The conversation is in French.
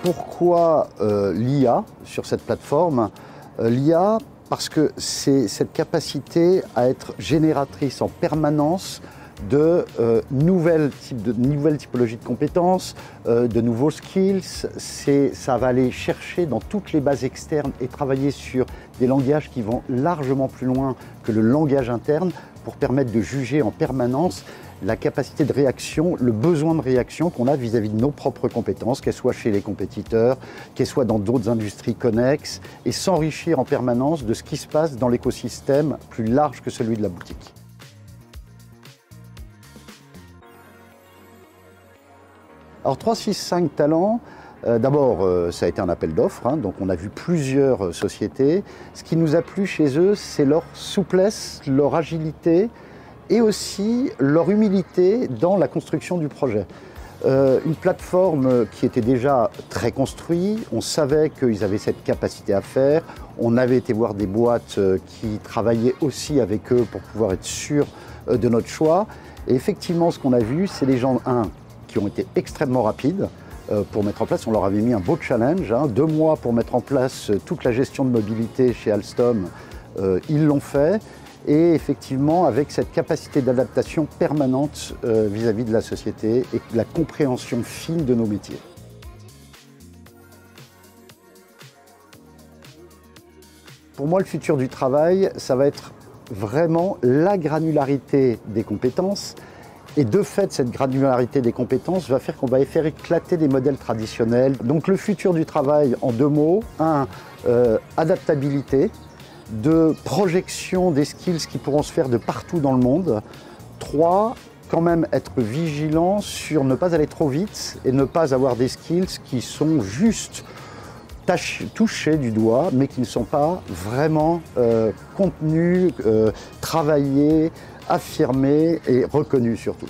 Pourquoi l'IA sur cette plateforme? L'IA parce que c'est cette capacité à être génératrice en permanence de nouvelles typologies de compétences, de nouveaux skills. Ça va aller chercher dans toutes les bases externes et travailler sur des langages qui vont largement plus loin que le langage interne pour permettre de juger en permanence la capacité de réaction, le besoin de réaction qu'on a vis-à-vis de nos propres compétences, qu'elles soient chez les compétiteurs, qu'elles soient dans d'autres industries connexes, et s'enrichir en permanence de ce qui se passe dans l'écosystème plus large que celui de la boutique. Alors 365 Talents, d'abord ça a été un appel d'offres, donc on a vu plusieurs sociétés. Ce qui nous a plu chez eux, c'est leur souplesse, leur agilité et aussi leur humilité dans la construction du projet. Une plateforme qui était déjà très construite, on savait qu'ils avaient cette capacité à faire, on avait été voir des boîtes qui travaillaient aussi avec eux pour pouvoir être sûrs de notre choix. Et effectivement, ce qu'on a vu, c'est des gens, qui ont été extrêmement rapides pour mettre en place. On leur avait mis un beau challenge, 2 mois pour mettre en place toute la gestion de mobilité chez Alstom. Ils l'ont fait et effectivement avec cette capacité d'adaptation permanente vis-à-vis de la société et la compréhension fine de nos métiers. Pour moi, le futur du travail, ça va être vraiment la granularité des compétences. Et de fait, cette granularité des compétences va faire qu'on va faire éclater des modèles traditionnels. Donc le futur du travail, en 2 mots, adaptabilité, 2, projection des skills qui pourront se faire de partout dans le monde, 3, quand même être vigilant sur ne pas aller trop vite et ne pas avoir des skills qui sont juste touchés du doigt, mais qui ne sont pas vraiment contenus, travaillés, affirmés et reconnus surtout.